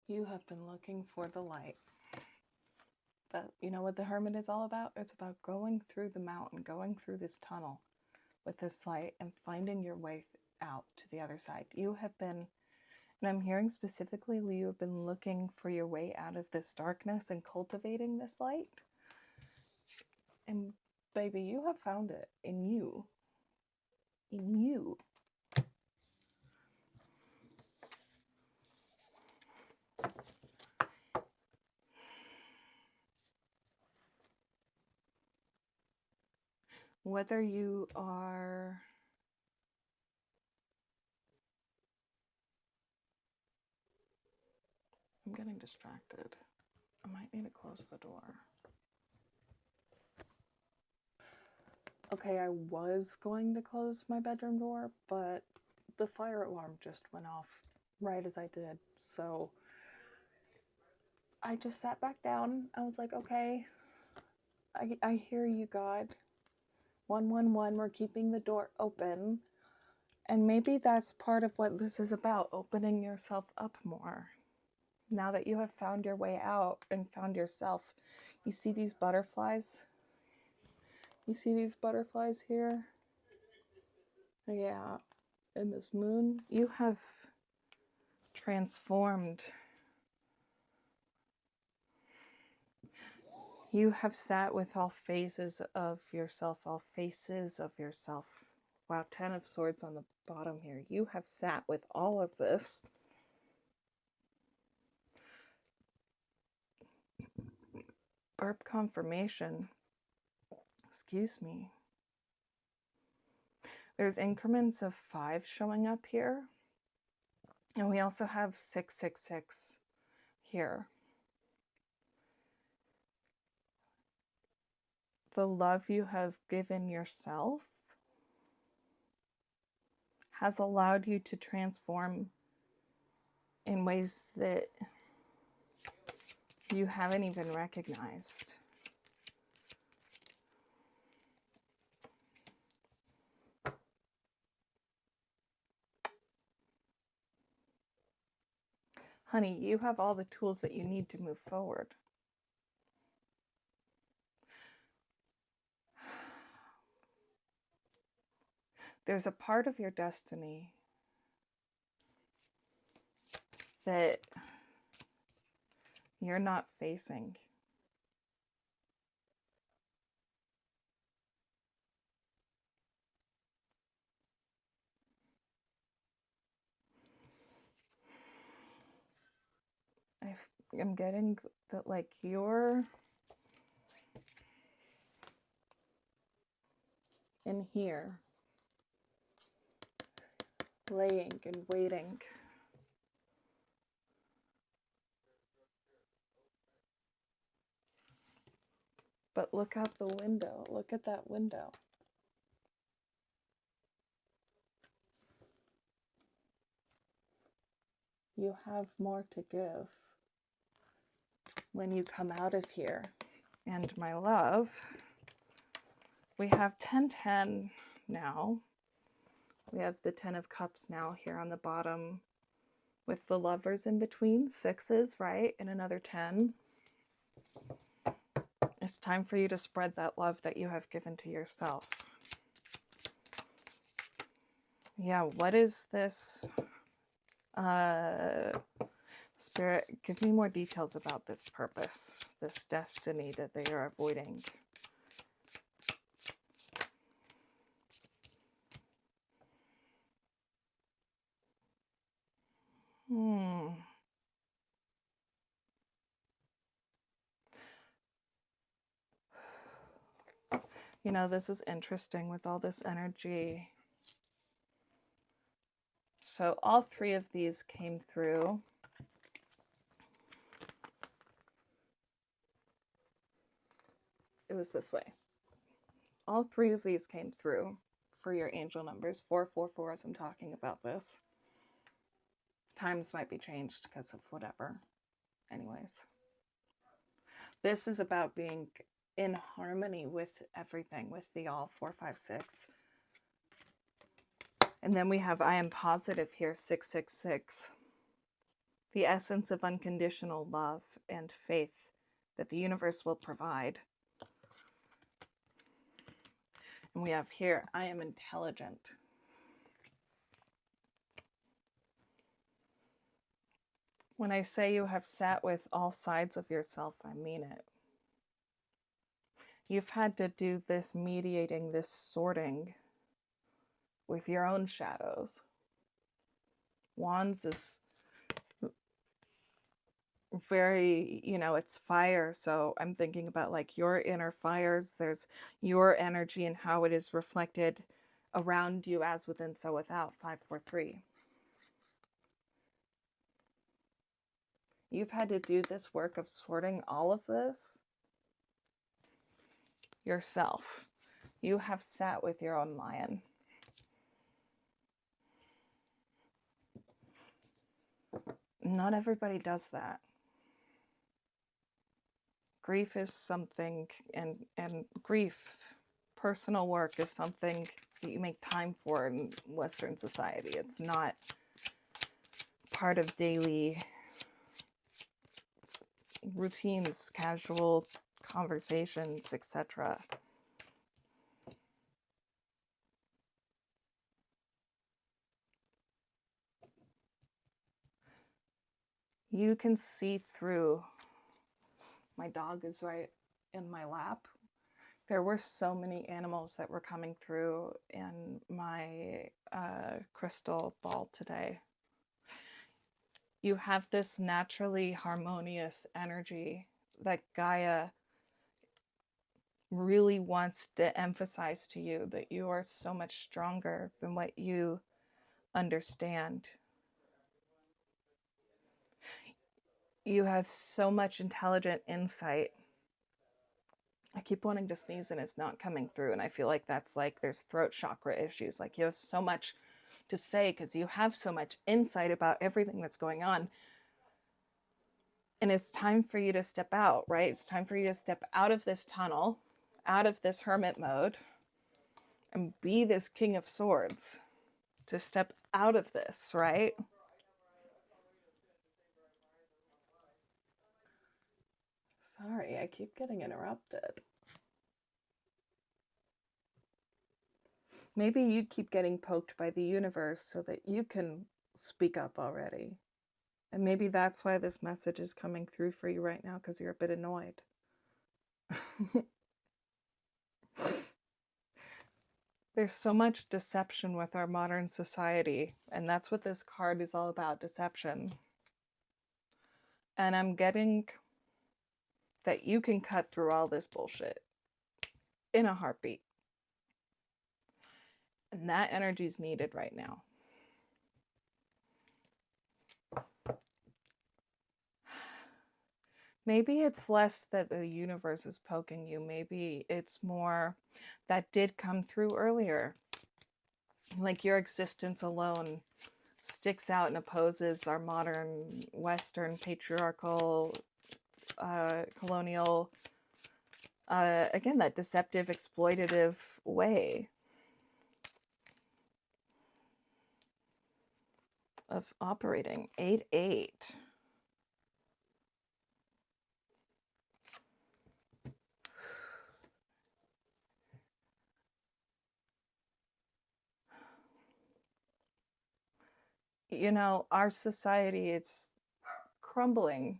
You have been looking for the light. But you know what the Hermit is all about? It's about going through the mountain, going through this tunnel with this light and finding your way out to the other side. You have been, and I'm hearing specifically, you have been looking for your way out of this darkness and cultivating this light. And baby, you have found it in you. In you. Whether you are I'm getting distracted. I might need to close the door. Okay, I was going to close my bedroom door, but the fire alarm just went off right as I did. So I just sat back down. I was like, okay, I hear you, God. 111, we're keeping the door open. And maybe that's part of what this is about, opening yourself up more. Now that you have found your way out and found yourself, you see these butterflies? You see these butterflies here? Yeah, and this moon, you have transformed. You have sat with all phases of yourself, all faces of yourself. Wow, 10 of Swords on the bottom here. You have sat with all of this. Burp confirmation. Excuse me. There's increments of 5 showing up here. And we also have 666 here. The love you have given yourself has allowed you to transform in ways that you haven't even recognized. Honey, you have all the tools that you need to move forward. There's a part of your destiny that you're not facing. I'm getting that, like, you're in here, laying and waiting. But look out the window. Look at that window. You have more to give when you come out of here. And my love, we have 10-10 now. We have the 10 of Cups now here on the bottom with the Lovers in between, 6s, right? And another 10. It's time for you to spread that love that you have given to yourself. Yeah, what is this? Spirit, give me more details about this purpose, this destiny that they are avoiding. You know, this is interesting with all this energy. So all 3 of these came through. It was this way. All 3 of these came through for your angel numbers. 444 as I'm talking about this. Times might be changed because of whatever. Anyways. This is about being in harmony with everything, with the all 4, 5, 6. And then we have I am positive here, 666. the essence of unconditional love and faith that the universe will provide. And we have here, I am intelligent. When I say you have sat with all sides of yourself, I mean it. You've had to do this mediating, this sorting with your own shadows. Wands is very, you know, it's fire. So I'm thinking about like your inner fires. There's your energy and how it is reflected around you as within, so without. 543. You've had to do this work of sorting all of this yourself. You have sat with your own lion. Not everybody does that. Grief is something, and grief, personal work is something that you make time for in Western society. It's not part of daily routines, casual conversations, etc. You can see through. My dog is right in my lap. There were so many animals that were coming through in my crystal ball today. You have this naturally harmonious energy that Gaia really wants to emphasize to you, that you are so much stronger than what you understand. You have so much intelligent insight. I keep wanting to sneeze and it's not coming through, and I feel like that's like there's throat chakra issues. Like you have so much to say because you have so much insight about everything that's going on. And it's time for you to step out, right? It's time for you to step out of this tunnel, out of this hermit mode, and be this King of Swords. To step out of this, right? Sorry, I keep getting interrupted. Maybe you keep getting poked by the universe so that you can speak up already. And maybe that's why this message is coming through for you right now, because you're a bit annoyed. There's so much deception with our modern society, and that's what this card is all about, deception. And I'm getting that you can cut through all this bullshit in a heartbeat. And that energy is needed right now. Maybe it's less that the universe is poking you. Maybe it's more that did come through earlier. Like your existence alone sticks out and opposes our modern Western patriarchal, colonial, again, that deceptive, exploitative way of operating. 8-8. You know, our society, it's crumbling.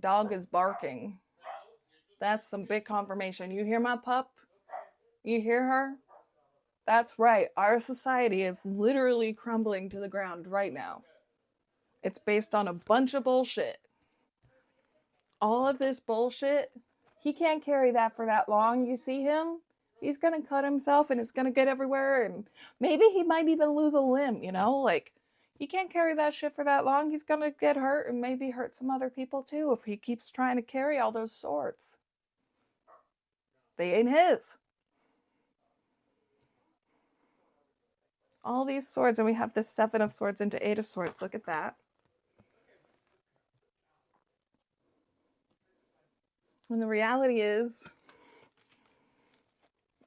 Dog is barking. That's some big confirmation. You hear my pup? You hear her? That's right. Our society is literally crumbling to the ground right now. It's based on a bunch of bullshit. All of this bullshit, he can't carry that for that long. You see him? He's gonna cut himself and it's gonna get everywhere, and maybe he might even lose a limb, you know? Like, he can't carry that shit for that long. He's gonna get hurt and maybe hurt some other people too if he keeps trying to carry all those swords. They ain't his. All these swords, and we have this 7 of swords into 8 of swords. Look at that. And the reality is,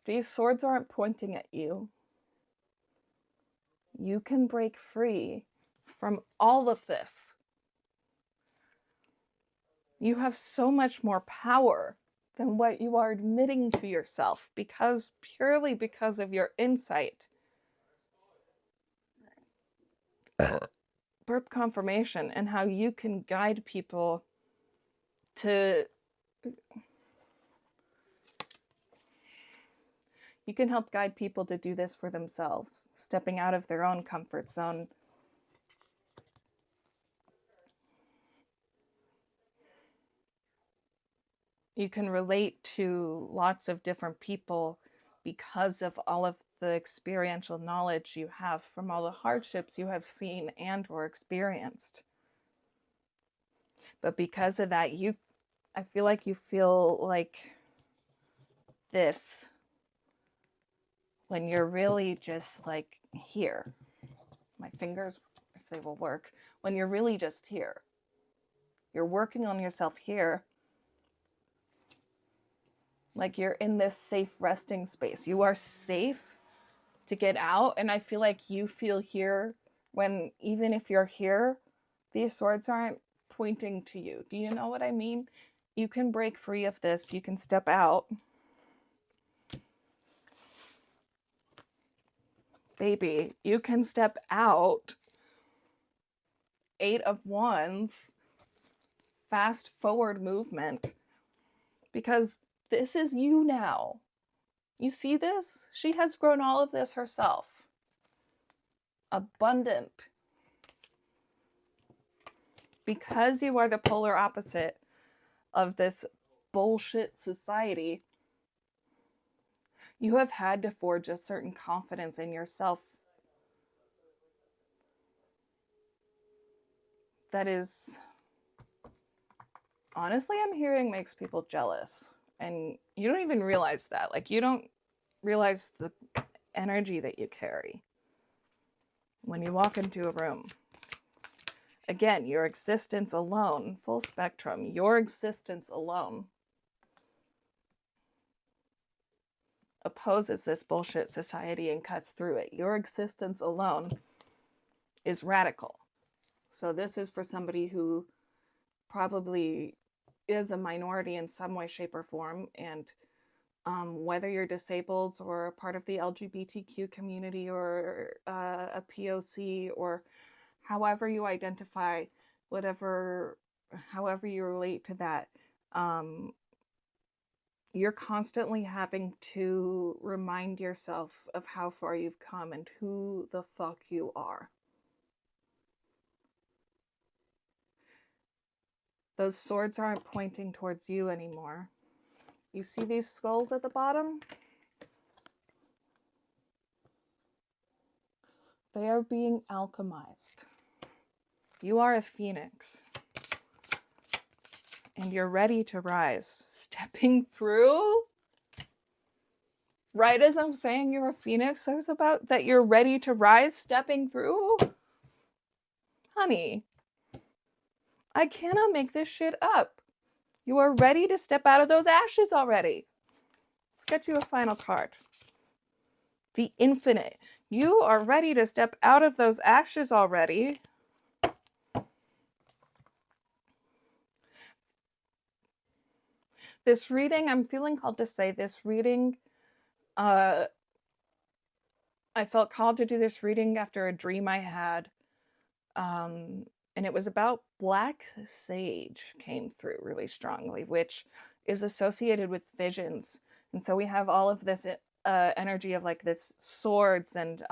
these swords aren't pointing at you. You can break free from all of this. You have so much more power than what you are admitting to yourself, purely because of your insight. Burp confirmation, and how you can guide people to... You can help guide people to do this for themselves, stepping out of their own comfort zone. You can relate to lots of different people because of all of the experiential knowledge you have from all the hardships you have seen and or experienced. But because of that, I feel like you feel like this when you're really just like here. My fingers, if they will work, when you're really just here. You're working on yourself here. Like you're in this safe resting space. You are safe to get out. And I feel like you feel here when, even if you're here, these swords aren't pointing to you. Do you know what I mean? You can break free of this. You can step out. Baby, you can step out. 8 of Wands, fast forward movement, because this is you now. You see this? She has grown all of this herself. Abundant. Because you are the polar opposite of this bullshit society, you have had to forge a certain confidence in yourself that is, honestly, I'm hearing makes people jealous. And you don't even realize that. Like, you don't realize the energy that you carry when you walk into a room. Again, your existence alone, full spectrum, your existence alone opposes this bullshit society and cuts through it. Your existence alone is radical. So this is for somebody who probably is a minority in some way, shape, or form, and whether you're disabled or a part of the LGBTQ community or a POC or however you identify, however you relate to that, you're constantly having to remind yourself of how far you've come and who the fuck you are. Those swords aren't pointing towards you anymore. You see these skulls at the bottom? They are being alchemized. You are a phoenix. And you're ready to rise. Stepping through? Right as I'm saying you're a phoenix, I was about that you're ready to rise, stepping through? Honey, I cannot make this shit up. You are ready to step out of those ashes already. Let's get you a final card. The Infinite. You are ready to step out of those ashes already. This reading, I'm feeling called to say this reading, I felt called to do this reading after a dream I had. And it was about black sage came through really strongly, which is associated with visions. And so we have all of this energy of like this swords and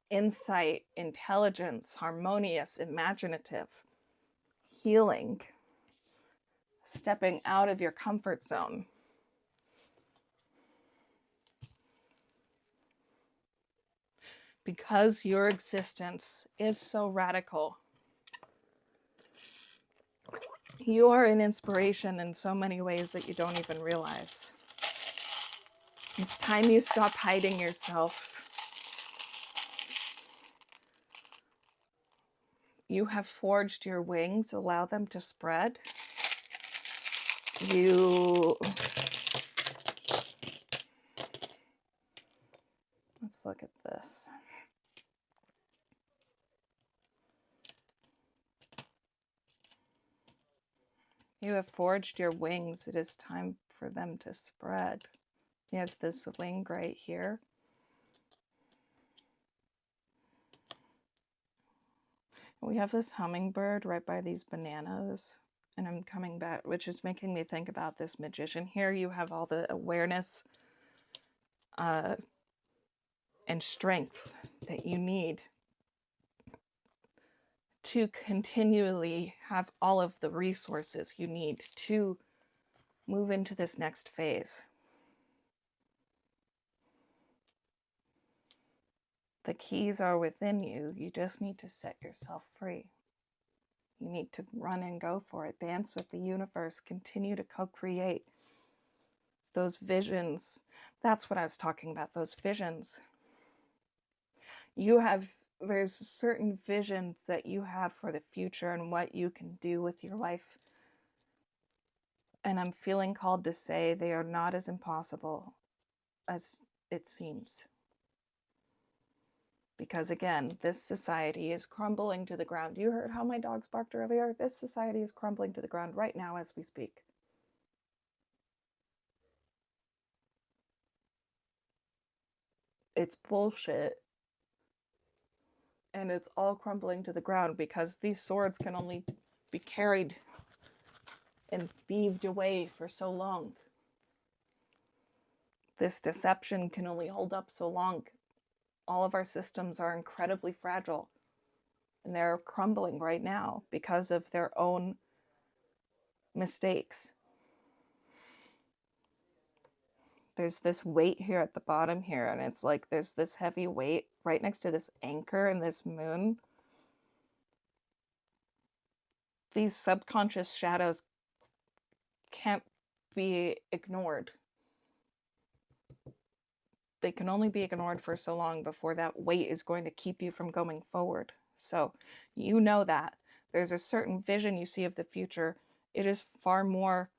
insight, intelligence, harmonious, imaginative, healing, stepping out of your comfort zone. Because your existence is so radical. You are an inspiration in so many ways that you don't even realize. It's time you stop hiding yourself. You have forged your wings, allow them to spread. Let's look at this. You have forged your wings. It is time for them to spread. You have this wing right here. We have this hummingbird right by these bananas. And I'm coming back, which is making me think about this magician. Here you have all the awareness and strength that you need to continually have all of the resources you need to move into this next phase. The keys are within you. You just need to set yourself free. You need to run and go for it. Dance with the universe. Continue to co-create those visions. That's what I was talking about, those visions. There's certain visions that you have for the future and what you can do with your life. And I'm feeling called to say they are not as impossible as it seems. Because again, this society is crumbling to the ground. You heard how my dogs barked earlier? This society is crumbling to the ground right now as we speak. It's bullshit. And it's all crumbling to the ground because these swords can only be carried and thieved away for so long. This deception can only hold up so long. All of our systems are incredibly fragile. And they're crumbling right now because of their own mistakes. There's this weight here at the bottom here, and it's like there's this heavy weight right next to this anchor and this moon. These subconscious shadows can't be ignored. They can only be ignored for so long before that weight is going to keep you from going forward. So you know that. There's a certain vision you see of the future. It is far more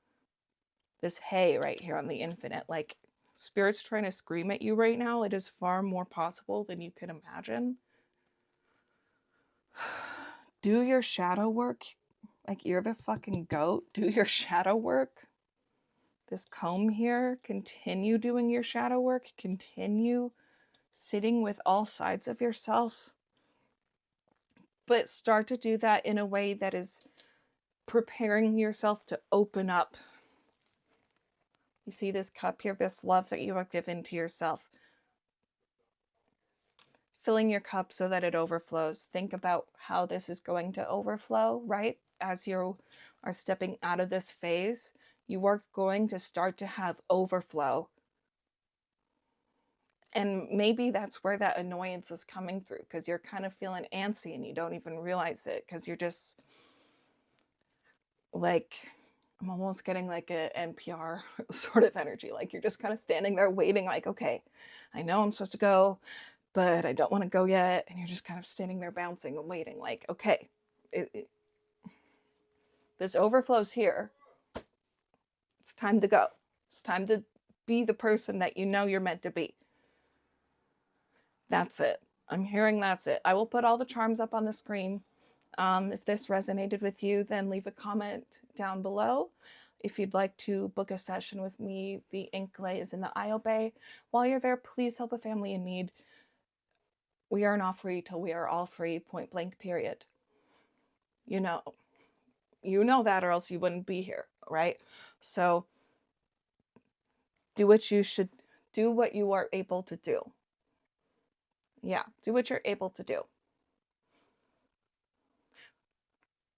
this hay right here on the infinite. Like Spirit's trying to scream at you right now. It is far more possible than you can imagine. Do your shadow work. Like you're the fucking goat. Do your shadow work. This comb here, continue doing your shadow work. Continue sitting with all sides of yourself. But start to do that in a way that is preparing yourself to open up. You see this cup here, this love that you have given to yourself. Filling your cup so that it overflows. Think about how this is going to overflow, right? As you are stepping out of this phase, you are going to start to have overflow. And maybe that's where that annoyance is coming through, because you're kind of feeling antsy and you don't even realize it, because you're just like, I'm almost getting like a NPR sort of energy. Like you're just kind of standing there waiting, like, okay, I know I'm supposed to go, but I don't want to go yet. And you're just kind of standing there bouncing and waiting, like, okay, this overflows here. It's time to go. It's time to be the person that you know you're meant to be. That's it. I'm hearing that's it. I will put all the charms up on the screen. If this resonated with you, then leave a comment down below. If you'd like to book a session with me, the ink lay is in the aisle bay. While you're there, please help a family in need. We are not free till we are all free, point blank, period. You know that, or else you wouldn't be here, right? So do what you should do, what you are able to do. Yeah, do what you're able to do.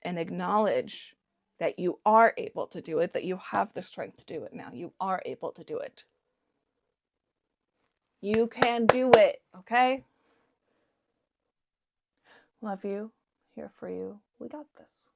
And acknowledge that you are able to do it, that you have the strength to do it now. You are able to do it. You can do it, okay? Love you. Here for you. We got this.